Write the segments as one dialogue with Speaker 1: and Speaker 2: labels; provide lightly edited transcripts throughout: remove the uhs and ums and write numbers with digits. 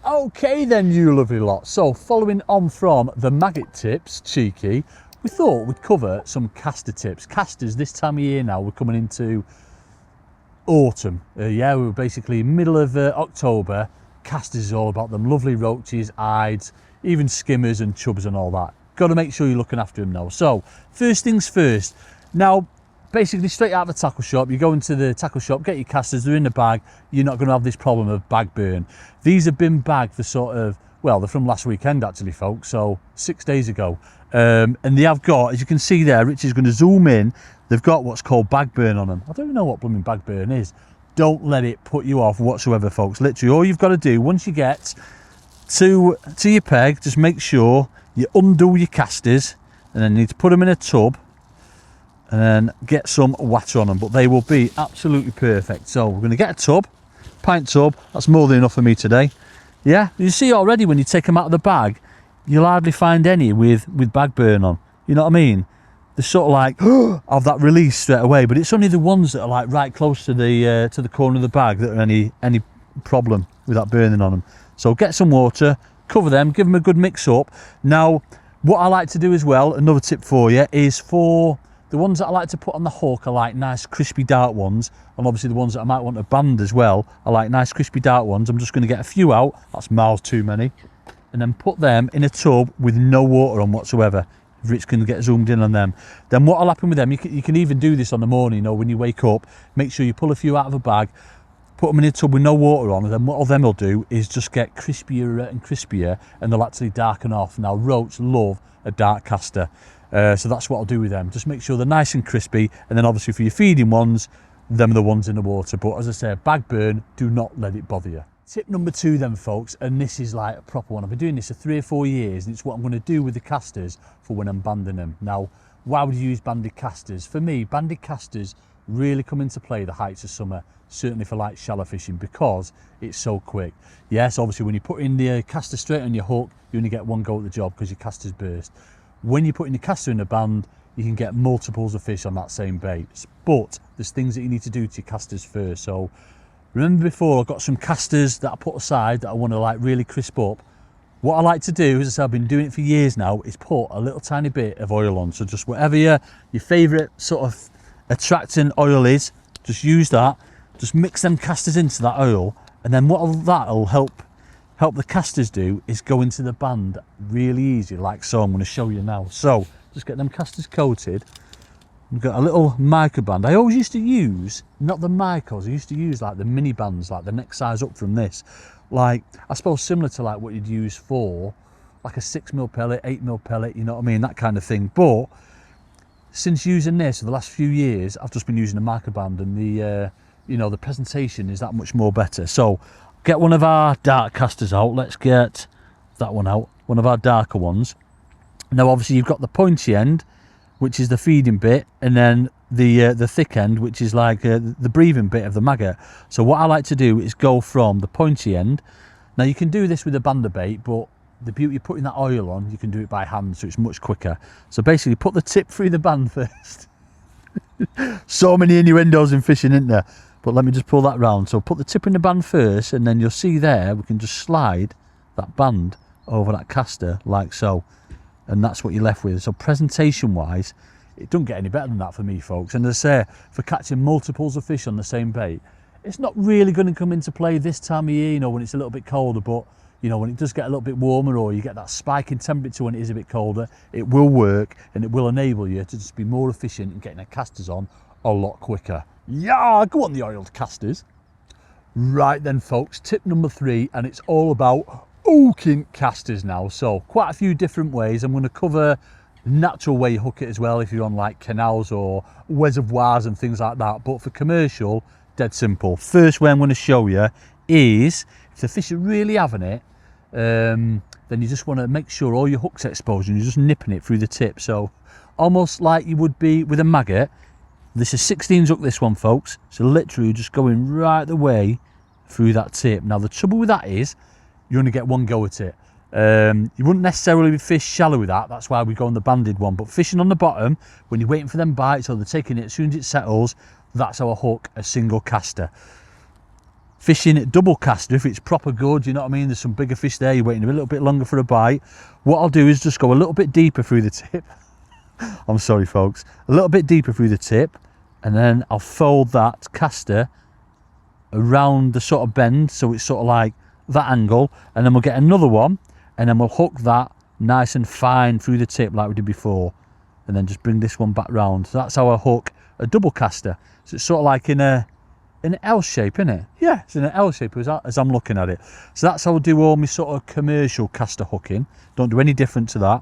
Speaker 1: Okay then, you lovely lot. So following on from the maggot tips, cheeky, we thought we'd cover some caster tips. Casters this time of year now, we're coming into autumn. Yeah, we're basically middle of October. Casters is all about them lovely roaches, ides, even skimmers and chubs and all that. Got to make sure you're looking after them now. So first things first. Now, basically straight out of the tackle shop, you go into the tackle shop, get your casters, they're in the bag. You're not going to have this problem of bag burn. These have been bagged for sort of, well, they're from last weekend actually, folks, so 6 days ago. And they have got, as you can see there, Rich is going to zoom in, they've got what's called bag burn on them. I don't even know what blooming bag burn is. Don't let it put you off whatsoever, folks. Literally, all you've got to do, once you get to your peg, just make sure you undo your casters, and then you need to put them in a tub, and then get some water on them, but they will be absolutely perfect. So we're going to get a tub, pint tub, that's more than enough for me today. Yeah, you see already when you take them out of the bag, you'll hardly find any with bag burn on. You know what I mean? They're sort of like, have that release straight away, but it's only the ones that are like right close to the corner of the bag that are any problem with that burning on them. So get some water, cover them, give them a good mix up. Now, what I like to do as well, another tip for you, is for the ones that I like to put on the hook are like nice crispy dark ones, and obviously the ones that I might want to band as well are like nice crispy dark ones. I'm just going to get a few out, that's miles too many, and then put them in a tub with no water on whatsoever. Rich can get zoomed in on them. Then what will happen with them, you can even do this on the morning, you know, when you wake up, make sure you pull a few out of a bag, put them in a tub with no water on, and then what all them will do is just get crispier and crispier, and they'll actually darken off. Now, roach love a dark caster. So that's what I'll do with them. Just make sure they're nice and crispy, and then obviously for your feeding ones, them are the ones in the water. But as I say, bag burn, do not let it bother you. Tip number 2 then, folks, and this is like a proper one. I've been doing this for 3 or 4 years, and it's what I'm going to do with the casters for when I'm banding them. Now, why would you use banded casters? For me, banded casters really come into play the heights of summer, certainly for like shallow fishing, because it's so quick. Yes, obviously when you put in the caster straight on your hook, you only get one go at the job because your caster's burst. When you're putting the caster in a band, you can get multiples of fish on that same bait. But there's things that you need to do to your casters first. So remember before, I've got some casters that I put aside that I want to like really crisp up. What I like to do, as I said, I've been doing it for years now, is put a little tiny bit of oil on. So just whatever your favourite sort of attracting oil is, just use that. Just mix them casters into that oil, and then what that'll help the casters do is go into the band really easy, like so. I'm going to show you now. So just get them casters coated. We've got a little mica band. I always used to use, not the micos, I used to use like the mini bands, like the next size up from this. Like, I suppose similar to like what you'd use for like a 6mm pellet, 8mm pellet, you know what I mean, that kind of thing. But since using this for the last few years, I've just been using a mica band, and the you know, the presentation is that much more better. So get one of our dark casters out. Let's get that one out, one of our darker ones. Now obviously you've got the pointy end, which is the feeding bit, and then the thick end, which is like the breathing bit of the maggot. So what I like to do is go from the pointy end. Now you can do this with a bander bait, but the beauty of putting that oil on, you can do it by hand, so it's much quicker. So basically put the tip through the band first. So many innuendos in fishing, isn't there? But let me just pull that round. So put the tip in the band first, and then you'll see there, we can just slide that band over that caster like so. And that's what you're left with. So presentation wise, it doesn't get any better than that for me, folks. And as I say, for catching multiples of fish on the same bait, it's not really going to come into play this time of year, you know, when it's a little bit colder. But, you know, when it does get a little bit warmer, or you get that spike in temperature when it is a bit colder, it will work, and it will enable you to just be more efficient in getting the casters on a lot quicker. Yeah, go on the oiled casters. Right then, folks, tip number 3, and it's all about hooking casters now. So quite a few different ways. I'm going to cover the natural way you hook it as well, if you're on like canals or reservoirs and things like that. But for commercial, dead simple. First way I'm going to show you is, if the fish are really having it, then you just want to make sure all your hook's exposed, and you're just nipping it through the tip. So almost like you would be with a maggot. This is 16s hook, this one, folks. So literally just going right the way through that tip. Now the trouble with that is you only get one go at it. You wouldn't necessarily fish shallow with that. That's why we go on the banded one. But fishing on the bottom, when you're waiting for them bites, or they're taking it, as soon as it settles, that's how I hook a single caster. fishing at double caster if it's proper good, you know what I mean, there's some bigger fish there, you're waiting a little bit longer for a bite. What I'll do is just go a little bit deeper through the tip. I'm sorry folks, a little bit deeper through the tip, and then I'll fold that caster around the sort of bend so it's sort of like that angle, and then we'll get another one and then we'll hook that nice and fine through the tip like we did before, and then just bring this one back round. So that's how I hook a double caster. So it's sort of like in an L shape, isn't it? Yeah, it's in an L shape as I'm looking at it. So that's how I do all my sort of commercial caster hooking. Don't do any different to that.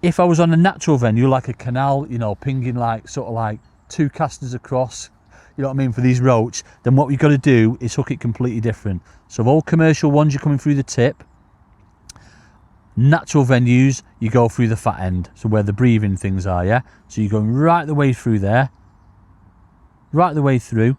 Speaker 1: If I was on a natural venue like a canal, you know, pinging like sort of like 2 casters across, you know what I mean, for these roach, then what we've got to do is hook it completely different. So of all commercial ones, you're coming through the tip. Natural venues, you go through the fat end, so where the breathing things are, yeah? So you're going right the way through there, right the way through,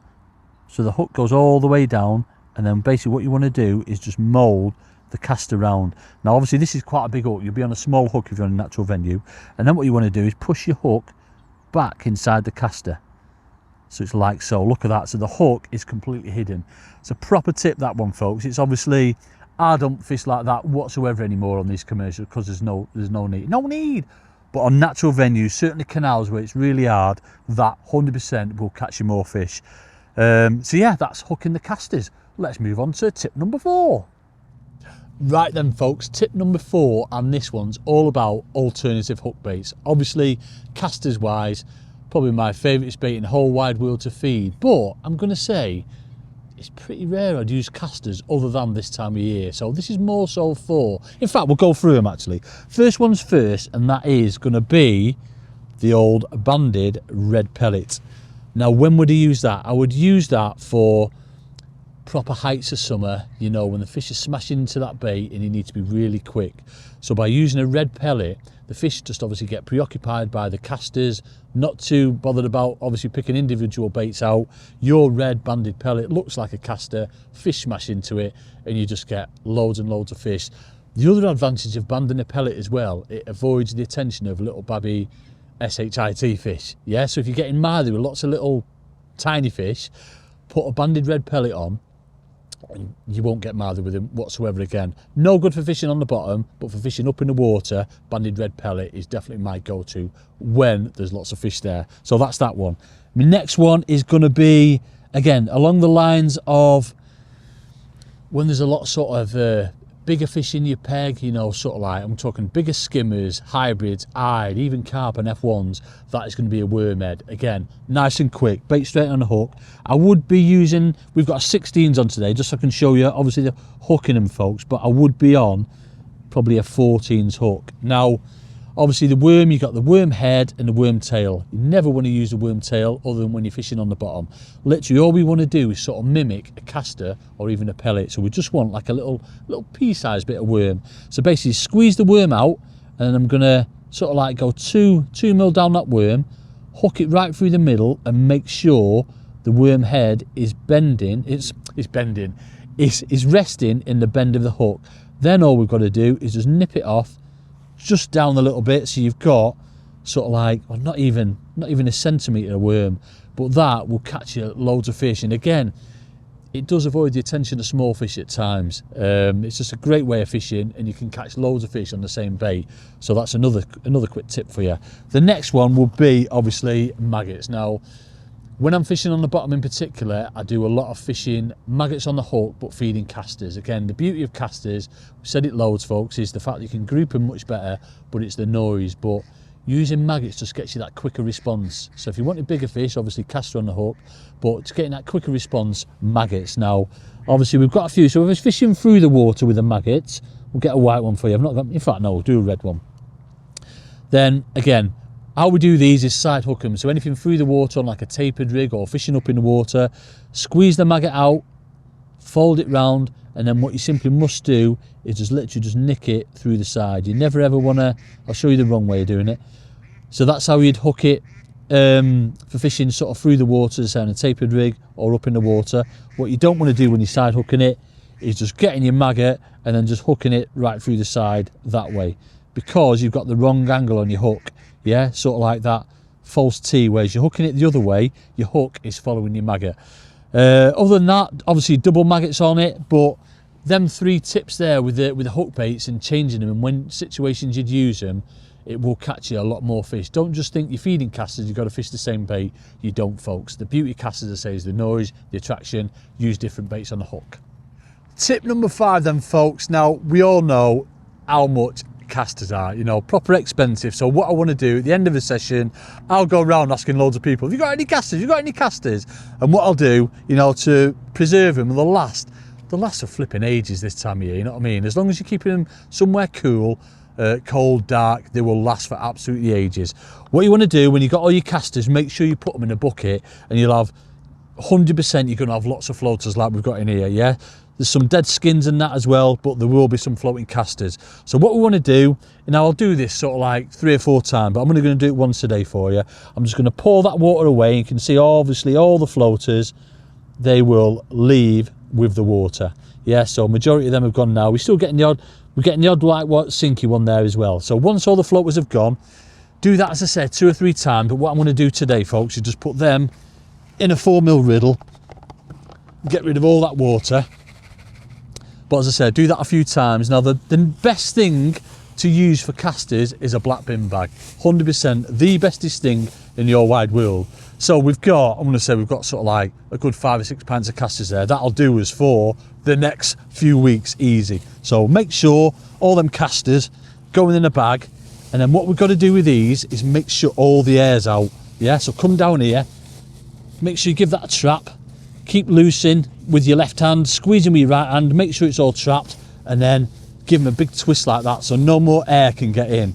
Speaker 1: so the hook goes all the way down, and then basically what you want to do is just mould the cast around. Now obviously this is quite a big hook, you'll be on a small hook if you're on a natural venue, and then what you want to do is push your hook back inside the caster. So it's like so, look at that, so the hook is completely hidden. It's a proper tip, that one folks. It's obviously, I don't fish like that whatsoever anymore on these commercials because there's no need. But on natural venues, certainly canals where it's really hard, that 100% will catch you more fish. So yeah, that's hooking the casters. Let's move on to tip number 4. Right then folks, tip number 4, and this one's all about alternative hook baits. Obviously, casters wise, probably my favourite bait in the whole wide world to feed, but I'm going to say it's pretty rare I'd use casters other than this time of year. So this is more so for, in fact, we'll go through them actually. First one's first, and that is going to be the old banded red pellet. Now, when would I use that? I would use that for proper heights of summer, you know, when the fish are smashing into that bait and you need to be really quick. So by using a red pellet, the fish just obviously get preoccupied by the casters, not too bothered about obviously picking individual baits out. Your red banded pellet looks like a caster, fish smash into it, and you just get loads and loads of fish. The other advantage of banding a pellet as well, it avoids the attention of little babby SHIT fish. Yeah, so if you're getting mardy with lots of little tiny fish, put a banded red pellet on, and you won't get mardy with them whatsoever again. No good for fishing on the bottom, but for fishing up in the water, banded red pellet is definitely my go-to when there's lots of fish there. So that's that one. My next one is going to be, again, along the lines of when there's a lot of sort of bigger fish in your peg, you know, sort of like, I'm talking bigger skimmers, hybrids, eyed, even carp and F1s, that is going to be a worm head. Again, nice and quick, bait straight on the hook. I would be using, we've got 16s on today, just so I can show you, obviously the hooking them folks, but I would be on probably a 14s hook. Now, obviously the worm, you've got the worm head and the worm tail. You never want to use the worm tail other than when you're fishing on the bottom. Literally all we want to do is sort of mimic a caster or even a pellet. So we just want like a little pea-sized bit of worm. So basically squeeze the worm out, and I'm going to sort of like go 2 mil down that worm, hook it right through the middle, and make sure the worm head is bending. It's resting in the bend of the hook. Then all we've got to do is just nip it off just down a little bit, so you've got sort of like, well, not even a centimetre of worm, but that will catch you loads of fish. And again, it does avoid the attention of small fish at times. It's just a great way of fishing, and you can catch loads of fish on the same bait. So that's another quick tip for you. The next one will be obviously maggots. Now, when I'm fishing on the bottom in particular, I do a lot of fishing maggots on the hook, but feeding casters. Again, the beauty of casters, we've said it loads folks, is the fact that you can group them much better, but it's the noise. But using maggots just gets you that quicker response. So if you wanted bigger fish, obviously caster on the hook, but to getting that quicker response, maggots. Now, obviously we've got a few, so if I was fishing through the water with the maggots, we'll get a white one for you. I've not got, in fact, no, we'll do a red one. Then again, how we do these is side hook them. So anything through the water on like a tapered rig or fishing up in the water, squeeze the maggot out, fold it round, and then what you simply must do is just literally just nick it through the side. You never ever want to, I'll show you the wrong way of doing it. So that's how you'd hook it for fishing sort of through the water, say on a tapered rig or up in the water. What you don't want to do when you're side hooking it is just getting your maggot and then just hooking it right through the side that way, because you've got the wrong angle on your hook. Yeah, sort of like that false T, whereas you're hooking it the other way, your hook is following your maggot. Other than that, obviously double maggots on it, but them 3 tips there with the hook baits and changing them, and when situations you'd use them, it will catch you a lot more fish. Don't just think you're feeding casters, you've got to fish the same bait. You don't, folks. The beauty of casters, I say, is the noise, the attraction, use different baits on the hook. Tip number 5 then, folks. Now, we all know how much casters are, you know, proper expensive. So what I want to do at the end of the session, I'll go around asking loads of people, have you got any casters? Have you got any casters? And what I'll do, you know, to preserve them, they'll last for flipping ages this time of year, you know what I mean? As long as you're keeping them somewhere cool, cold, dark, they will last for absolutely ages. What you want to do when you've got all your casters, make sure you put them in a bucket, and you'll have 100%, you're going to have lots of floaters like we've got in here, yeah? There's some dead skins and that as well, but there will be some floating casters. So what we want to do, and I'll do this sort of like 3 or 4 times, but I'm only going to do it once a day for you. I'm just going to pour that water away. You can see obviously all the floaters, they will leave with the water. Yeah, so majority of them have gone now. We're still getting the odd, we're getting the odd like what sinky one there as well. So once all the floaters have gone, do that, as I said, 2 or 3 times. But what I'm going to do today, folks, is just put them in a 4mm riddle, get rid of all that water. But as I said, do that a few times. Now, the best thing to use for casters is a black bin bag. 100% the bestest thing in your wide world. So we've got, I'm going to say we've got sort of like a good 5 or 6 pints of casters there. That'll do us for the next few weeks easy. So make sure all them casters going in a bag. And then what we've got to do with these is make sure all the air's out. Yeah, so come down here, make sure you give that a trap. Keep loosing with your left hand, squeezing with your right hand, make sure it's all trapped, and then give them a big twist like that so no more air can get in.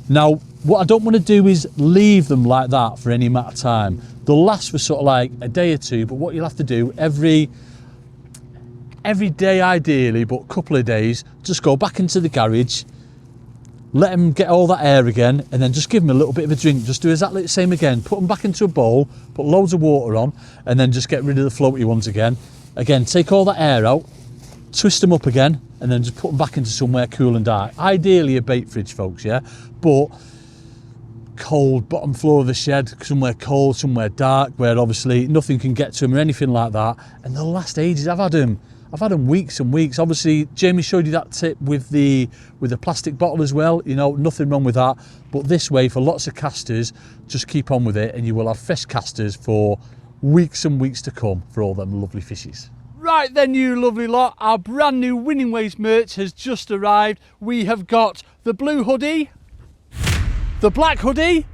Speaker 1: Now, what I don't want to do is leave them like that for any amount of time. They'll last for sort of like a day or 2, but what you'll have to do every day ideally, but a couple of days, just go back into the garage, let them get all that air again, and then just give them a little bit of a drink. Just do exactly the same again. Put them back into a bowl, put loads of water on, and then just get rid of the floaty ones again. Again, take all that air out, twist them up again, and then just put them back into somewhere cool and dark. Ideally a bait fridge, folks, yeah? But cold, bottom floor of the shed, somewhere cold, somewhere dark, where obviously nothing can get to them or anything like that, and they'll last ages. I've had them weeks and weeks. Obviously, Jamie showed you that tip with the plastic bottle as well. You know, nothing wrong with that. But this way, for lots of casters, just keep on with it, and you will have fresh casters for weeks and weeks to come for all them lovely fishes. Right then, you lovely lot, our brand new Winning Ways merch has just arrived. We have got the blue hoodie, the black hoodie,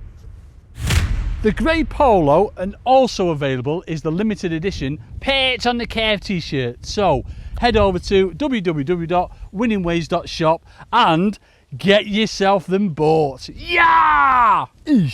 Speaker 1: the grey polo, and also available is the limited edition Perch on the Curve t-shirt. So head over to www.winningways.shop and get yourself them bought. Yeah!